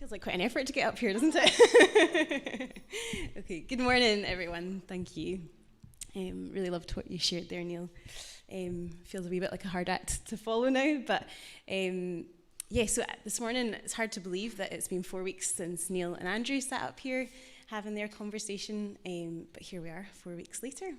Feels like quite an effort to get up here, doesn't it? Okay, good morning, everyone. Thank you. Really loved what you shared there, Neil. Feels a wee bit like a hard act to follow now, but so this morning it's hard to believe that it's been 4 weeks since Neil and Andrew sat up here having their conversation, but here we are 4 weeks later.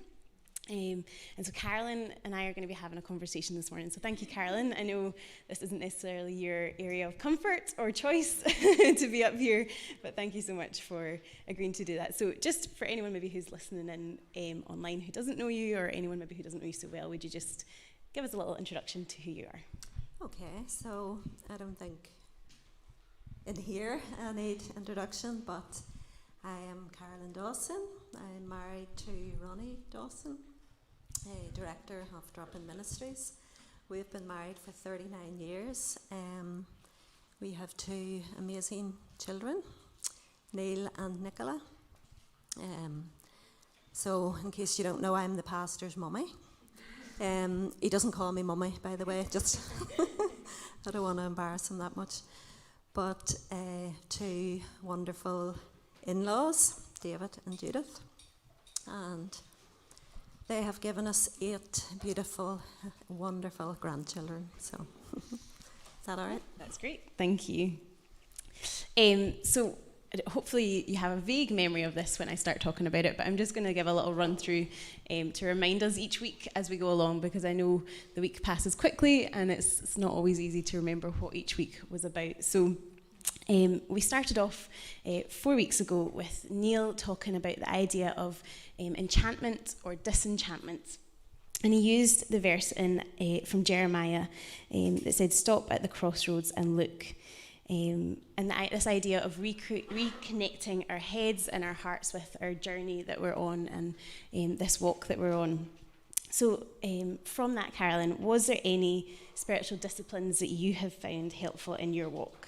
And so Carolyn and I are going to be having a conversation this morning. So thank you, Carolyn. I know this isn't necessarily your area of comfort or choice to be up here, but thank you so much for agreeing to do that. So just for anyone maybe who's listening in online who doesn't know you, or anyone maybe who doesn't know you so well, would you just give us a little introduction to who you are? Okay, so I don't think in here I need introduction, but I am Carolyn Dawson. I'm married to Ronnie Dawson, a director of Drop-In Ministries. We've been married for 39 years. We have 2 amazing children, Neil and Nicola. So in case you don't know, I'm the pastor's mummy. He doesn't call me mummy, by the way, just I don't want to embarrass him that much. But 2 wonderful in-laws, David and Judith, and they have given us 8 beautiful, wonderful grandchildren. So, is that all right? That's great. Thank you. So hopefully you have a vague memory of this when I start talking about it, but I'm just going to give a little run through to remind us each week as we go along, because I know the week passes quickly and it's not always easy to remember what each week was about. So we started off 4 weeks ago with Neil talking about the idea of enchantment or disenchantment. And he used the verse from Jeremiah that said, "Stop at the crossroads and look." This idea of reconnecting our heads and our hearts with our journey that we're on and this walk that we're on. So from that, Carolyn, was there any spiritual disciplines that you have found helpful in your walk?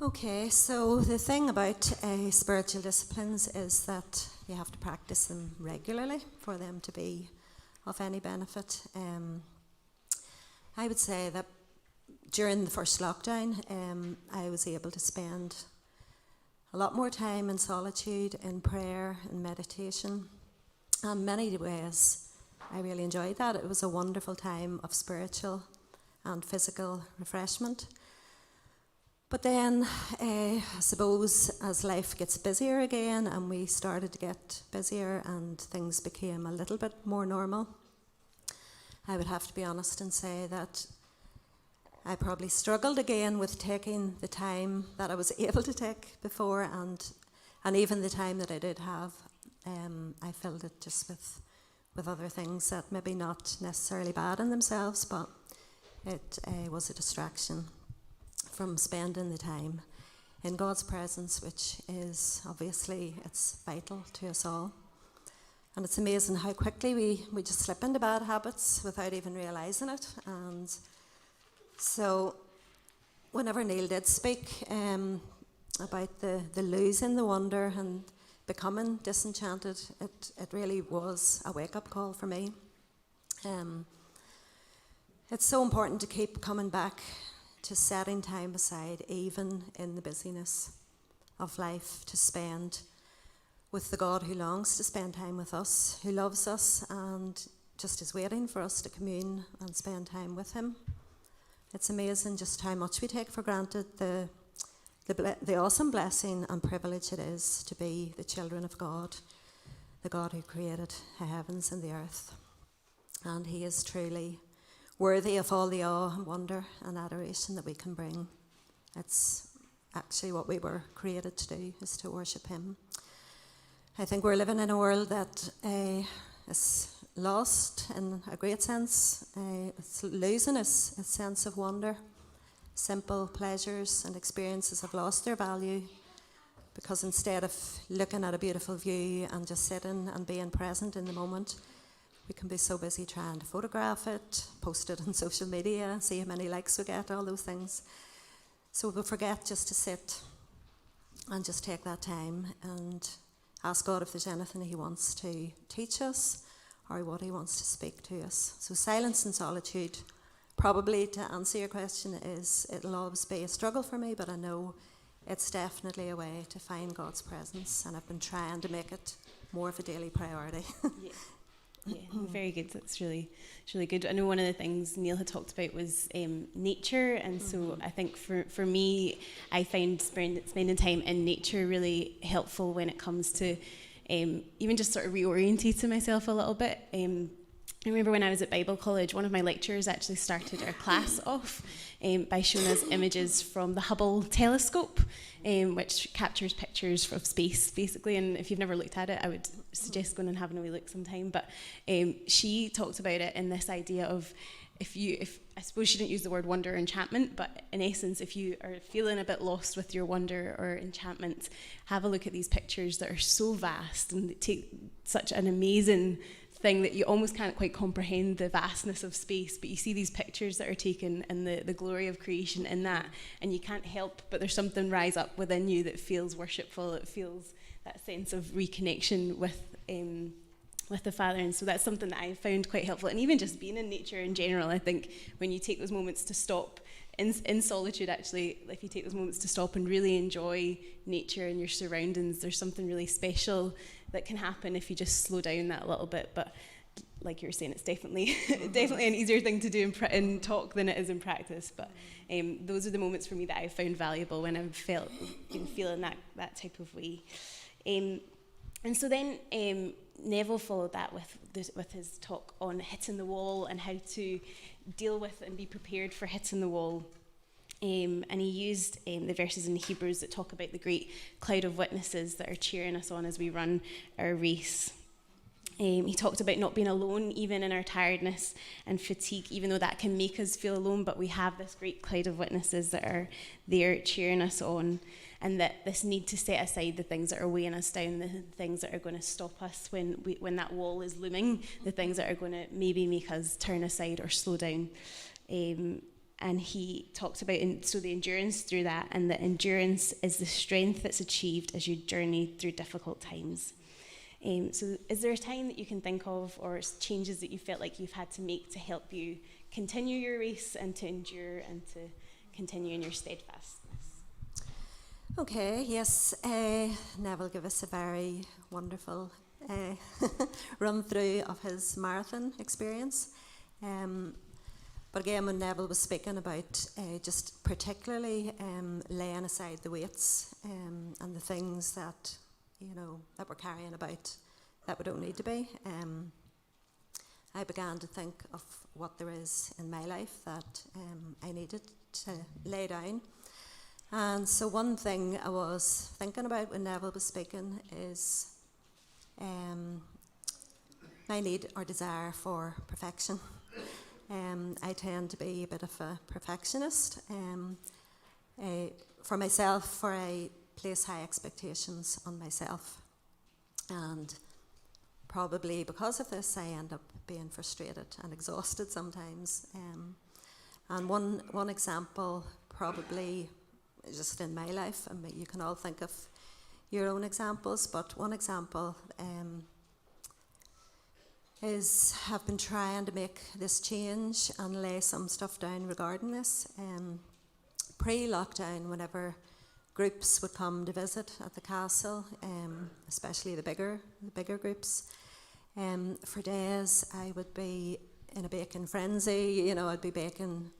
Okay, so the thing about spiritual disciplines is that you have to practice them regularly for them to be of any benefit. I would say that during the first lockdown, I was able to spend a lot more time in solitude, in prayer, in meditation. In many ways, I really enjoyed that. It was a wonderful time of spiritual and physical refreshment. But then, I suppose, as life gets busier again and we started to get busier and things became a little bit more normal, I would have to be honest and say that I probably struggled again with taking the time that I was able to take before, and even the time that I did have, I filled it just with other things that maybe not necessarily bad in themselves, but it was a distraction from spending the time in God's presence, which is obviously, it's vital to us all. And it's amazing how quickly we just slip into bad habits without even realising it. And so whenever Neil did speak about the losing the wonder and becoming disenchanted, it really was a wake-up call for me. It's so important to keep coming back to setting time aside, even in the busyness of life, to spend with the God who longs to spend time with us, who loves us and just is waiting for us to commune and spend time with him. It's amazing just how much we take for granted the awesome blessing and privilege it is to be the children of God, the God who created the heavens and the earth. And he is truly worthy of all the awe and wonder and adoration that we can bring. It's actually what we were created to do, is to worship him. I think we're living in a world that is lost in a great sense. It's losing its sense of wonder. Simple pleasures and experiences have lost their value because instead of looking at a beautiful view and just sitting and being present in the moment, we can be so busy trying to photograph it, post it on social media, see how many likes we get, all those things. So we'll forget just to sit and just take that time and ask God if there's anything he wants to teach us or what he wants to speak to us. So silence and solitude probably to answer your question is it'll always be a struggle for me, but I know it's definitely a way to find God's presence, and I've been trying to make it more of a daily priority. Yeah, very good. It's really good. I know one of the things Neil had talked about was nature, and so I think for me, I find spending time in nature really helpful when it comes to even just sort of reorientating myself a little bit. I remember when I was at Bible college, one of my lecturers actually started our class off by showing us images from the Hubble telescope, which captures pictures of space, basically. And if you've never looked at it, I would suggest going and having a wee look sometime. But she talked about it in this idea of, if I suppose she didn't use the word wonder or enchantment, but in essence, if you are feeling a bit lost with your wonder or enchantment, have a look at these pictures that are so vast and they take such an amazing thing that you almost can't quite comprehend the vastness of space, but you see these pictures that are taken and the glory of creation in that, and you can't help but there's something rise up within you that feels worshipful. It feels that sense of reconnection with the Father, and so that's something that I found quite helpful. And even just being in nature in general, I think when you take those moments to stop in solitude, actually, if you take those moments to stop and really enjoy nature and your surroundings, there's something really special that can happen if you just slow down that a little bit. But like you were saying, it's definitely an easier thing to do in talk than it is in practice. But those are the moments for me that I've found valuable when I've been feeling that type of way. And so then Neville followed that with his talk on hitting the wall and how to deal with and be prepared for hitting the wall. And he used the verses in Hebrews that talk about the great cloud of witnesses that are cheering us on as we run our race. He talked about not being alone, even in our tiredness and fatigue, even though that can make us feel alone, but we have this great cloud of witnesses that are there cheering us on, and that this need to set aside the things that are weighing us down, the things that are going to stop us when that wall is looming, the things that are going to maybe make us turn aside or slow down. And he talked about the endurance through that, and that endurance is the strength that's achieved as you journey through difficult times. So is there a time that you can think of, or changes that you felt like you've had to make to help you continue your race and to endure and to continue in your steadfastness? Okay, yes, Neville gave us a very wonderful run through of his marathon experience. But again, when Neville was speaking about just particularly laying aside the weights and the things that, that we're carrying about that we don't need to be, I began to think of what there is in my life that I needed to lay down. And so one thing I was thinking about when Neville was speaking is my need or desire for perfection. I tend to be a bit of a perfectionist. For myself, I place high expectations on myself. And probably because of this, I end up being frustrated and exhausted sometimes. And one example, probably just in my life, I mean, you can all think of your own examples, but one example is I've been trying to make this change and lay some stuff down regarding this. Pre-lockdown, whenever groups would come to visit at the castle, especially the bigger groups, for days I would be in a baking frenzy. I'd be baking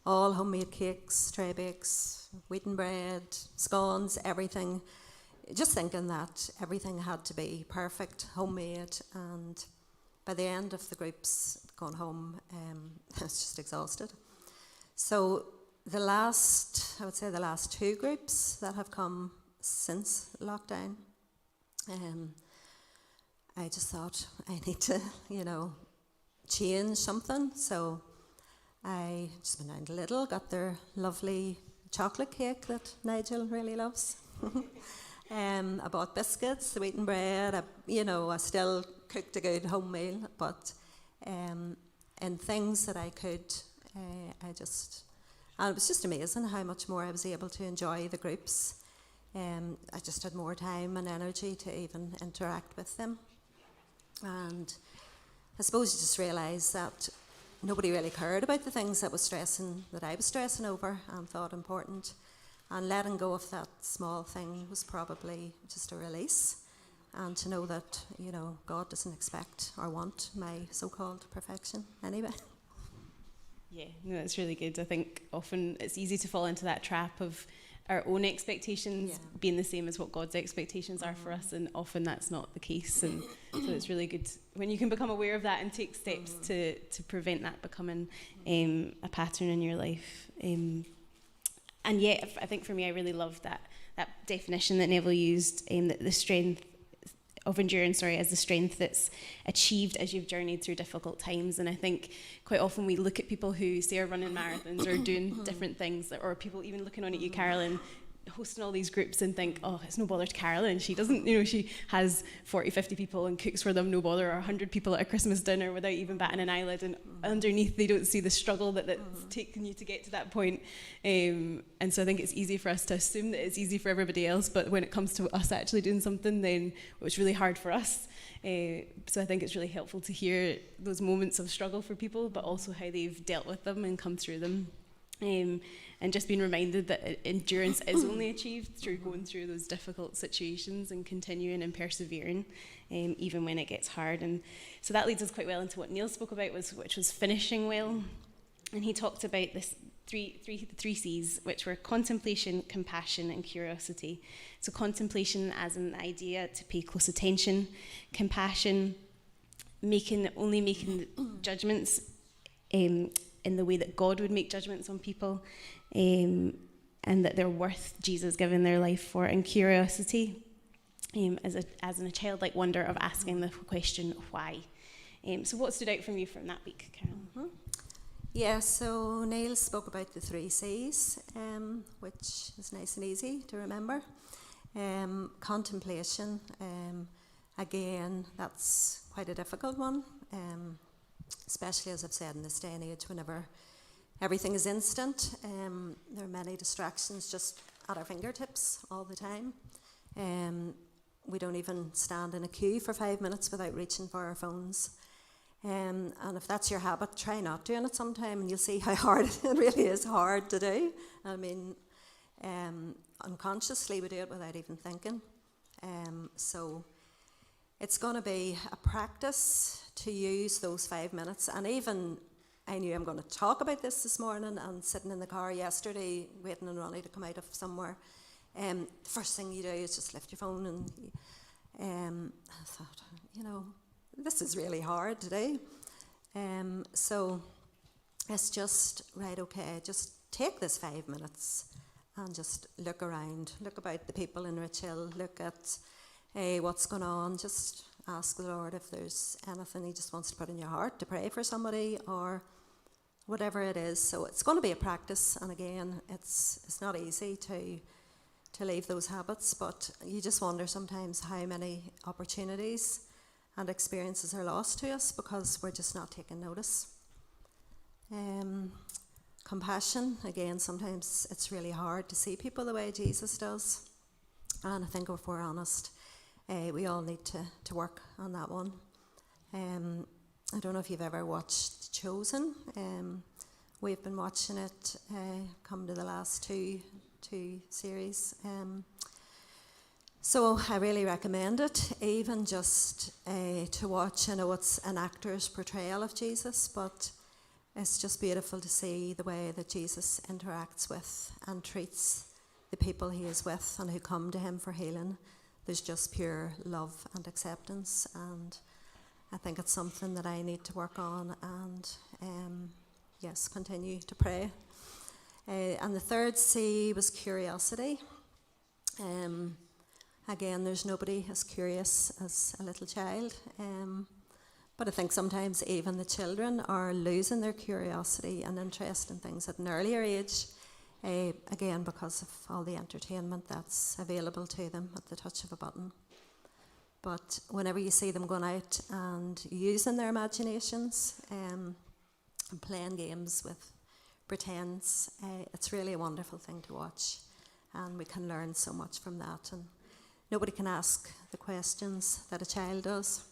all homemade cakes, tray bakes, wheaten bread, scones, everything, just thinking that everything had to be perfect, homemade. And by the end of the groups going home, I was just exhausted. So the last 2 groups that have come since lockdown, I just thought I need to, change something. So I just went down to Lidl, got their lovely chocolate cake that Nigel really loves. I bought biscuits, the wheaten bread. I still cooked a good home meal, but in things that I could, and it was just amazing how much more I was able to enjoy the groups. I just had more time and energy to even interact with them. And I suppose you just realise that nobody really cared about the things that I was stressing over and thought important. And letting go of that small thing was probably just a release. And to know that, God doesn't expect or want my so-called perfection anyway. Yeah, no, that's really good. I think often it's easy to fall into that trap of our own expectations being the same as what God's expectations are for us, and often that's not the case. And so it's really good when you can become aware of that and take steps to prevent that becoming a pattern in your life. And yet, I think for me, I really loved that definition that Neville used, that the strength of endurance, as the strength that's achieved as you've journeyed through difficult times. And I think quite often we look at people who say are running marathons or doing different things, or people even looking on at you, Carolyn, hosting all these groups, and think, oh, it's no bother to Carolyn. She doesn't, she has 40, 50 people and cooks for them, no bother, or 100 people at a Christmas dinner without even batting an eyelid. And underneath, they don't see the struggle that's taken you to get to that point. And so I think it's easy for us to assume that it's easy for everybody else, but when it comes to us actually doing something, then it's really hard for us. So I think it's really helpful to hear those moments of struggle for people, but also how they've dealt with them and come through them. And just being reminded that endurance is only achieved through going through those difficult situations and continuing and persevering, even when it gets hard. And so that leads us quite well into what Neil spoke about, which was finishing well. And he talked about this three C's, which were contemplation, compassion, and curiosity. So contemplation as an idea to pay close attention, compassion, only making judgments in the way that God would make judgments on people, and that they're worth Jesus giving their life for, and curiosity as in a childlike wonder of asking the question, why? So what stood out from you from that week, Carolyn? Yeah, so Neil spoke about the 3 C's, which is nice and easy to remember. Contemplation, again, that's quite a difficult one, especially, as I've said, in this day and age, whenever everything is instant. There are many distractions just at our fingertips all the time. We don't even stand in a queue for 5 minutes without reaching for our phones. And if that's your habit, try not doing it sometime, and you'll see how hard it really is hard to do. I mean, unconsciously we do it without even thinking. So it's going to be a practice to use those 5 minutes. And even I knew I'm going to talk about this morning, and sitting in the car yesterday waiting on Ronnie to come out of somewhere, the first thing you do is just lift your phone, and I thought, this is really hard to do. So it's just, right, okay, just take this 5 minutes and just look around, look about the people in Rich Hill, look at what's going on, just ask the Lord if there's anything He just wants to put in your heart to pray for somebody or whatever it is. So it's going to be a practice, and again, it's not easy to leave those habits, but you just wonder sometimes how many opportunities and experiences are lost to us because we're just not taking notice. Compassion, again, sometimes it's really hard to see people the way Jesus does, and I think if we're honest, we all need to work on that one. I don't know if you've ever watched Chosen. We've been watching it, come to the last two series. So I really recommend it, even just to watch. I know it's an actor's portrayal of Jesus, but it's just beautiful to see the way that Jesus interacts with and treats the people He is with and who come to Him for healing. There's just pure love and acceptance, and I think it's something that I need to work on and, continue to pray. And the 3rd C was curiosity. Again, there's nobody as curious as a little child, but I think sometimes even the children are losing their curiosity and interest in things at an earlier age, again, because of all the entertainment that's available to them at the touch of a button. But whenever you see them going out and using their imaginations and playing games with pretends, it's really a wonderful thing to watch, and we can learn so much from that. And nobody can ask the questions that a child does.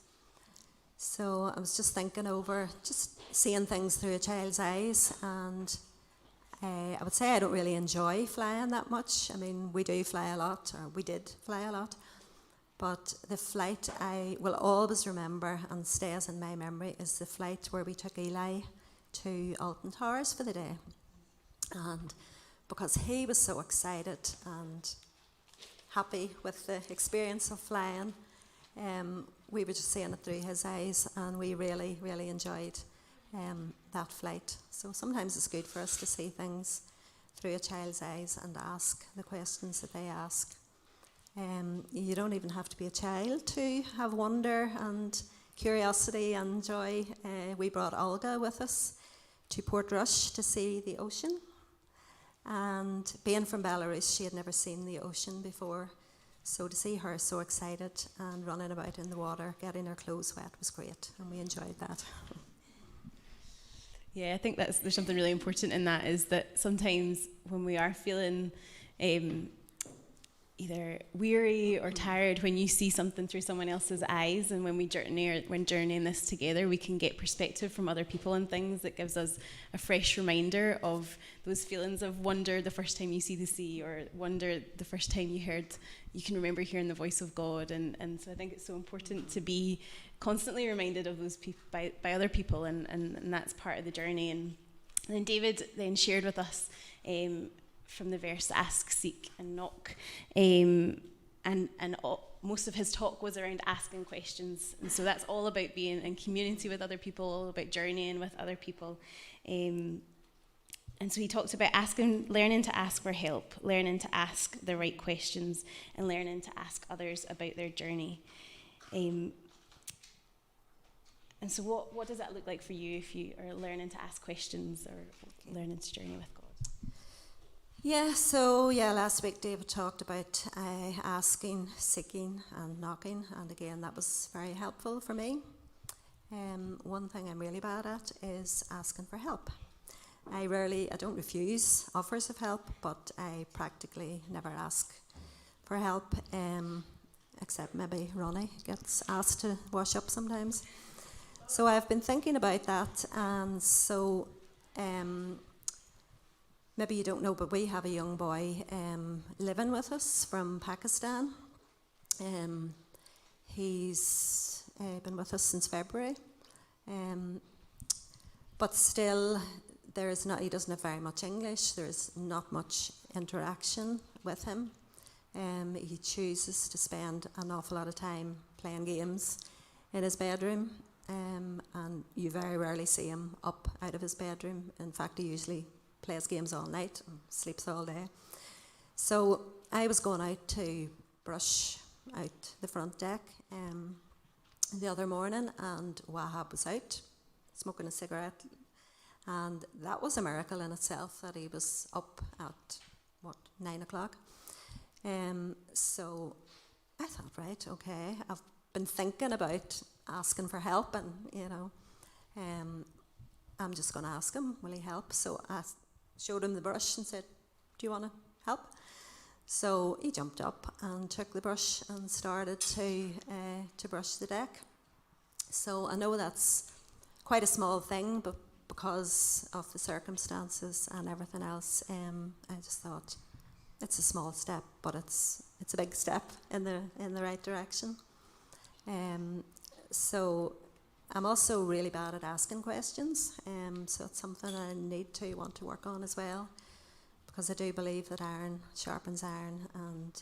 So I was just thinking over, just seeing things through a child's eyes, and I would say I don't really enjoy flying that much. I mean, we do fly a lot, or we did fly a lot, but the flight I will always remember and stays in my memory is the flight where we took Eli to Alton Towers for the day. And because he was so excited and happy with the experience of flying, we were just seeing it through his eyes, and we really, really enjoyed that flight. So sometimes it's good for us to see things through a child's eyes and ask the questions that they ask. You don't even have to be a child to have wonder and curiosity and joy. We brought Olga with us to Portrush to see the ocean. And being from Belarus, she had never seen the ocean before. So to see her so excited and running about in the water, getting her clothes wet, was great, and we enjoyed that. Yeah, I think there's something really important in that, is that sometimes when we are feeling either weary or tired, when you see something through someone else's eyes, and when when journeying this together, we can get perspective from other people and things that gives us a fresh reminder of those feelings of wonder the first time you see the sea, or wonder the first time you can remember hearing the voice of God. And so I think it's so important to be constantly reminded of those people by other people, and that's part of the journey. And then David then shared with us from the verse, ask, seek, and knock. Most of his talk was around asking questions. And so that's all about being in community with other people, all about journeying with other people. And so he talked about learning to ask for help, learning to ask the right questions, and learning to ask others about their journey. And so what does that look like for you if you are learning to ask questions or learning to journey with God? Last week David talked about asking, seeking, and knocking, and again that was very helpful for me. One thing I'm really bad at is asking for help. I don't refuse offers of help, but I practically never ask for help, except maybe Ronnie gets asked to wash up sometimes. So I've been thinking about that, and so maybe you don't know, but we have a young boy living with us from Pakistan. He's been with us since February, but still he doesn't have very much English. There's not much interaction with him. He chooses to spend an awful lot of time playing games in his bedroom, and you very rarely see him up out of his bedroom. In fact, he usually plays games all night and sleeps all day. So I was going out to brush out the front deck the other morning, and Wahab was out smoking a cigarette, and that was a miracle in itself that he was up at 9 o'clock. So I thought, right, okay, I've been thinking about asking for help, and I'm just going to ask him, will he help? So I showed him the brush and said, do you want to help? So he jumped up and took the brush and started to brush the deck. So I know that's quite a small thing, but because of the circumstances and everything else, I just thought it's a small step, but it's a big step in the right direction. So I'm also really bad at asking questions, so it's something I want to work on as well, because I do believe that iron sharpens iron, and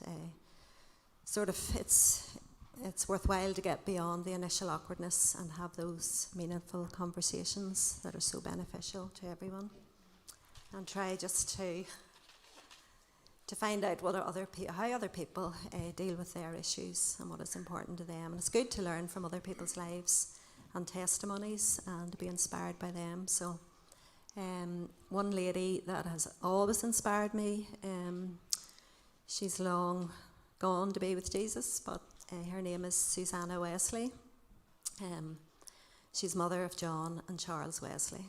it's worthwhile to get beyond the initial awkwardness and have those meaningful conversations that are so beneficial to everyone, and try just to find out how other people deal with their issues and what is important to them. And it's good to learn from other people's lives and testimonies and to be inspired by them. So one lady that has always inspired me, she's long gone to be with Jesus, but her name is Susannah Wesley. She's mother of John and Charles Wesley.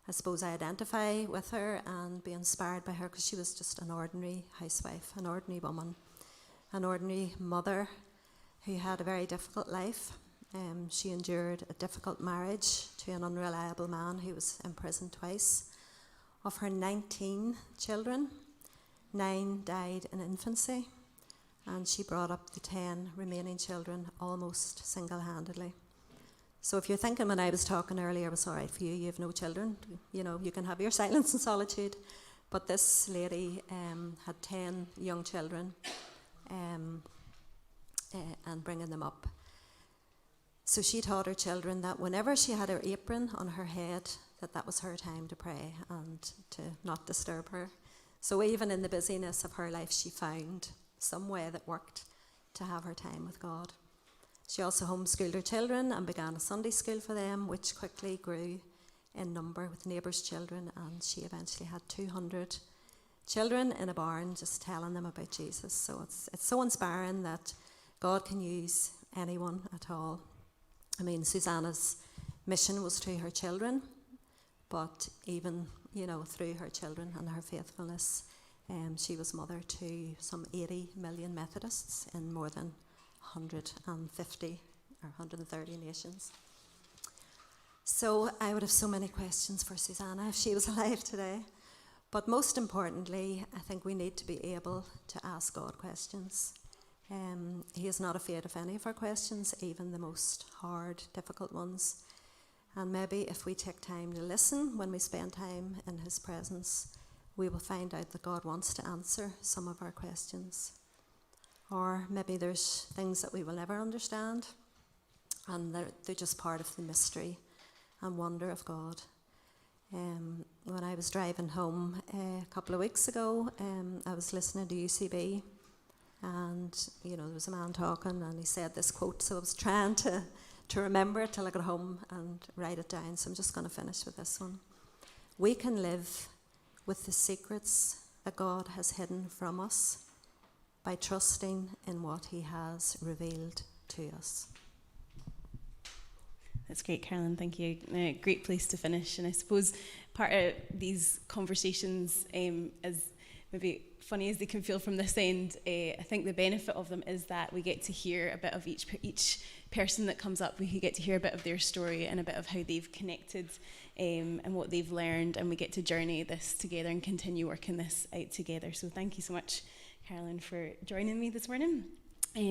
I suppose I identify with her and be inspired by her because she was just an ordinary housewife, an ordinary woman, an ordinary mother who had a very difficult life. She endured a difficult marriage to an unreliable man who was imprisoned twice. Of her 19 children, 9 died in infancy, and she brought up the 10 remaining children almost single-handedly. So if you're thinking when I was talking earlier, it was all right for you, you have no children, you know, you can have your silence and solitude. But this lady had 10 young children and bringing them up. So she taught her children that whenever she had her apron on her head, that was her time to pray and to not disturb her. So even in the busyness of her life, she found some way that worked to have her time with God. She also homeschooled her children and began a Sunday school for them, which quickly grew in number with neighbours' children, and she eventually had 200 children in a barn just telling them about Jesus. So it's so inspiring that God can use anyone at all. I mean, Susannah's mission was to her children, but even, you know, through her children and her faithfulness, she was mother to some 80 million Methodists in more than 150 or 130 nations. So I would have so many questions for Susannah if she was alive today. But most importantly, I think we need to be able to ask God questions. He is not afraid of any of our questions, even the most hard, difficult ones. And maybe if we take time to listen when we spend time in his presence, we will find out that God wants to answer some of our questions. Or maybe there's things that we will never understand, and they're just part of the mystery and wonder of God. When I was driving home a couple of weeks ago, I was listening to UCB, and you know, there was a man talking, and he said this quote, so I was trying to remember it till I got home and write it down, so I'm just going to finish with this one. We can live with the secrets that God has hidden from us by trusting in what he has revealed to us. That's great, Carolyn, thank you. Great place to finish. And I suppose part of these conversations, as maybe funny as they can feel from this end, I think the benefit of them is that we get to hear a bit of each person that comes up. We get to hear a bit of their story and a bit of how they've connected and what they've learned, and we get to journey this together and continue working this out together. So thank you so much, Carolyn, for joining me this morning.